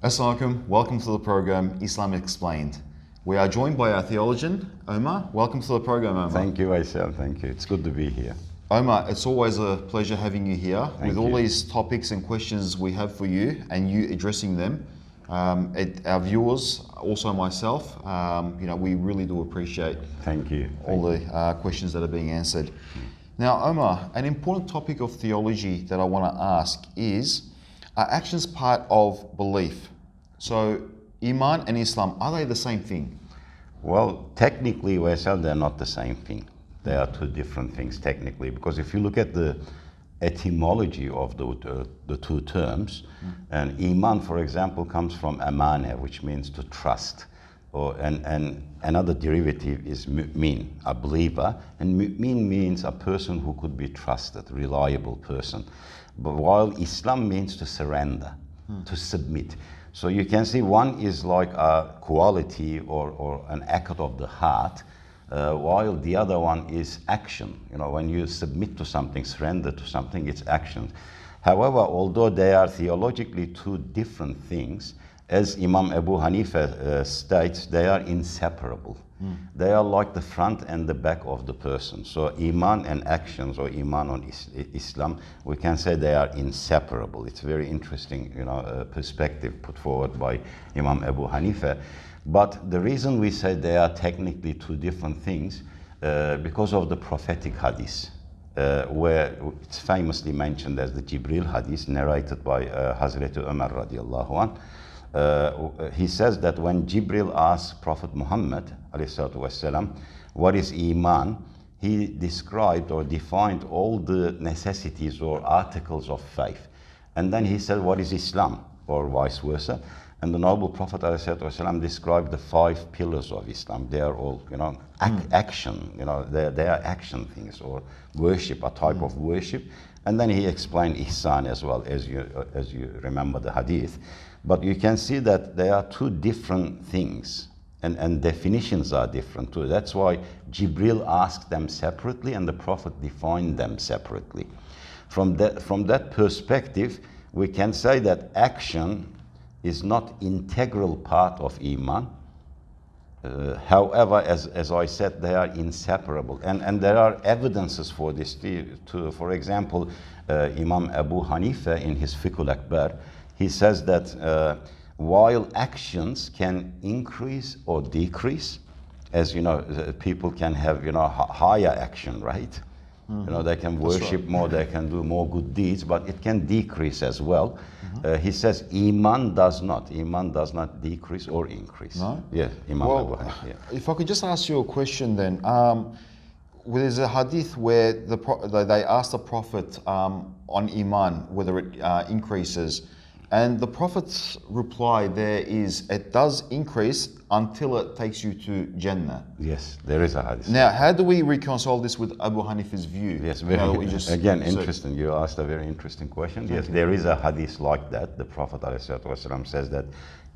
Assalamu alaikum, welcome to the program Islam Explained. We are joined by our theologian, Omer. Welcome to the program, Omer. Thank you, Veysel. Thank you. It's good to be here. Omer, it's always a pleasure having you here. Thank all you. these topics and questions we have for you and you addressing them. Our viewers, also myself, we really do appreciate Thank you. all the questions that are being answered. Now, Omer, an important topic of theology that I want to ask is, are actions part of belief? So, Iman and Islam, are they the same thing? Well, technically, Veysel, they're not the same thing. They are two different things technically, because if you look at the etymology of the two terms, and Iman, for example, comes from amana, which means to trust, and another derivative is mu'min, a believer, and mu'min means a person who could be trusted, reliable person. But while Islam means to surrender, to submit. So you can see one is like a quality or an act of the heart, while the other one is action. You know, when you submit to something, surrender to something, it's action. However, although they are theologically two different things, as Imam Abu Hanifa states, they are inseparable. They are like the front and the back of the person. So Iman and actions, or Iman on Islam, we can say they are inseparable. It's very interesting, perspective put forward by Imam Abu Hanifa. But the reason we say they are technically two different things, because of the prophetic hadith, where it's famously mentioned as the Jibril hadith, narrated by Hazrat Omer radiallahu anh. He says that when Jibril asked Prophet Muhammad والسلام, what is Iman, he described or defined all the necessities or articles of faith. And then he said, what is Islam, or vice versa. And the noble Prophet ﷺ described the 5 pillars of Islam. They are all, action, they are action things, or worship, a type of worship. And then he explained ihsan as well, as you remember the hadith. But you can see that they are two different things, and definitions are different too. That's why Jibril asked them separately and the Prophet defined them separately. From that perspective, we can say that action is not integral part of Iman. However, as I said, they are inseparable. And there are evidences for this too. For example, Imam Abu Hanifa in his Fiqh al-Akbar, he says that while actions can increase or decrease, as people can have higher action, right? They can worship more, they can do more good deeds, but it can decrease as well. He says Iman does not decrease or increase. No? Yeah, Imam Abu Hanifa. Yeah. If I could just ask you a question then. There's a hadith where they asked the Prophet on Iman whether it increases. And the Prophet's reply there is, it does increase until it takes you to Jannah. Yes, there is a hadith. Now, how do we reconcile this with Abu Hanifa's view? Yes, interesting. You asked a very interesting question. Yes, there is a hadith like that. The Prophet ﷺ says that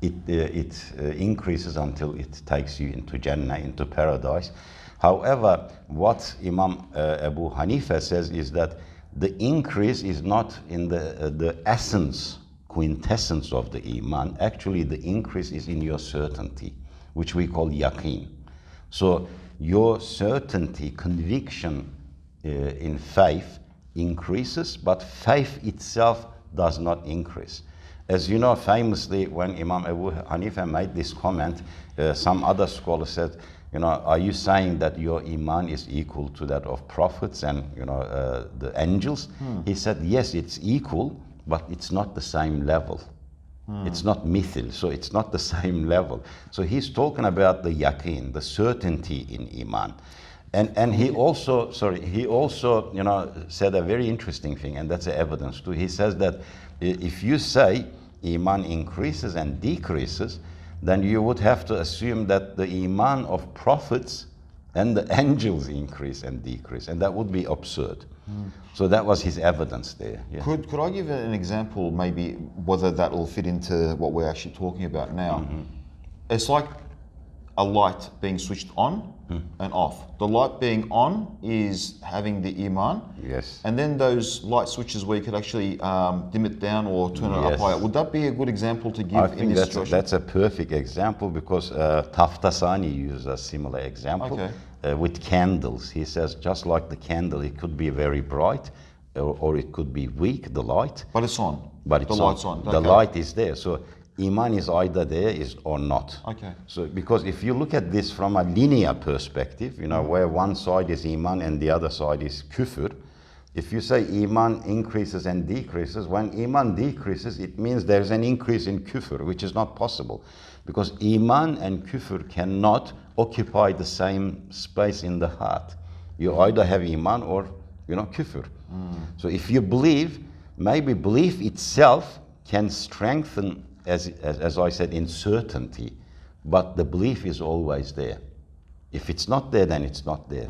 it increases until it takes you into Jannah, into paradise. However, what Imam Abu Hanifa says is that the increase is not in the essence, quintessence of the Iman. Actually, the increase is in your certainty, which we call yaqeen. So your certainty, conviction in faith increases, but faith itself does not increase. As you know, famously, when Imam Abu Hanifa made this comment, some other scholars said, are you saying that your Iman is equal to that of prophets and the angels? He said, yes, it's equal, but it's not the same level. It's not mithil, so it's not the same level. So he's talking about the yaqeen, the certainty in Iman. And he also said a very interesting thing, and that's the evidence too. He says that if you say Iman increases and decreases, then you would have to assume that the Iman of prophets and the angels increase and decrease, and that would be absurd. So that was his evidence there. Yeah. Could I give an example, maybe whether that will fit into what we're actually talking about now? It's like a light being switched on and off. The light being on is having the Iman. Yes. And then those light switches where you could actually dim it down or turn it up Yes. higher. Would that be a good example to give I in think this that's situation? that's a perfect example because Taftasani uses a similar example with candles. He says just like the candle, it could be very bright or it could be weak, the light. But it's on. But it's the light's on. The light is there. So Iman is either there or not. Okay. So because if you look at this from a linear perspective, you know, where one side is Iman and the other side is Küfür, if you say Iman increases and decreases, when Iman decreases, it means there's an increase in Küfür, which is not possible. Because Iman and Küfür cannot occupy the same space in the heart. You either have Iman or, you know, Küfür. So if you believe, maybe belief itself can strengthen, as I said, in certainty, but the belief is always there. If it's not there, then it's not there.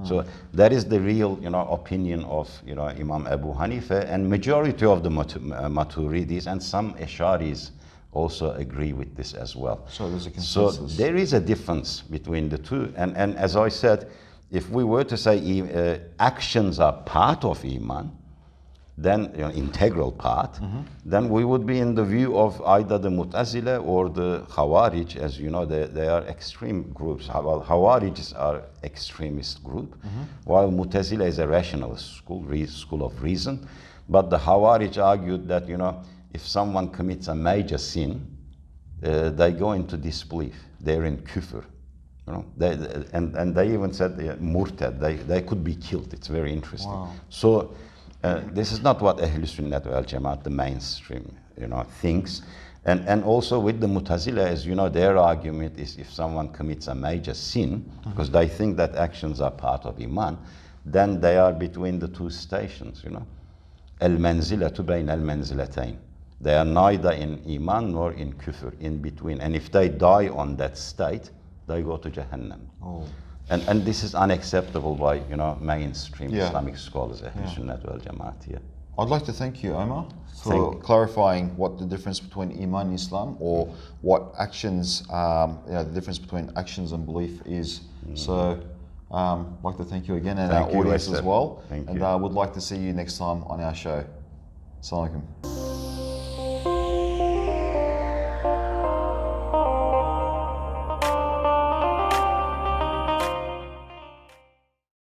So that is the real, you know, opinion of, you know, Imam Abu Hanifa, and majority of the Maturidis and some Ash'aris also agree with this as well. So there's a So consensus. there is a difference between the two, and as I said, if we were to say actions are part of Iman, then, you know, integral part, then we would be in the view of either the Mu'tazila or the Khawarij. As you know, they are extreme groups. While Khawarij are extremist group, while Mu'tazila is a rationalist school of reason. But the Khawarij argued that, you know, if someone commits a major sin, they go into disbelief. They're in kufr. You know, and they even said murtad. They could be killed. It's very interesting. Wow. So this is not what Ahl Sunnah wal Jamaat, the mainstream, you know, thinks. And also with the Mu'tazila, as you know, their argument is if someone commits a major sin, because they think that actions are part of Iman, then they are between the two stations, you know. Al-manzilatu bayn al-manzilatayn. They are neither in Iman nor in Kufr, in between. And if they die on that state, they go to Jahannam. Oh. And this is unacceptable by, you know, mainstream Yeah. Islamic scholars, Ahl Sunnah wal Jamaat. Yeah. I'd like to thank you, Omer, for clarifying what the difference between Iman and Islam, or what actions, the difference between actions and belief is. So, I'd like to thank you again, and Thank our you, audience as Veysel. well. Thank and you. would like to see you next time on our show. Assalamu alaikum.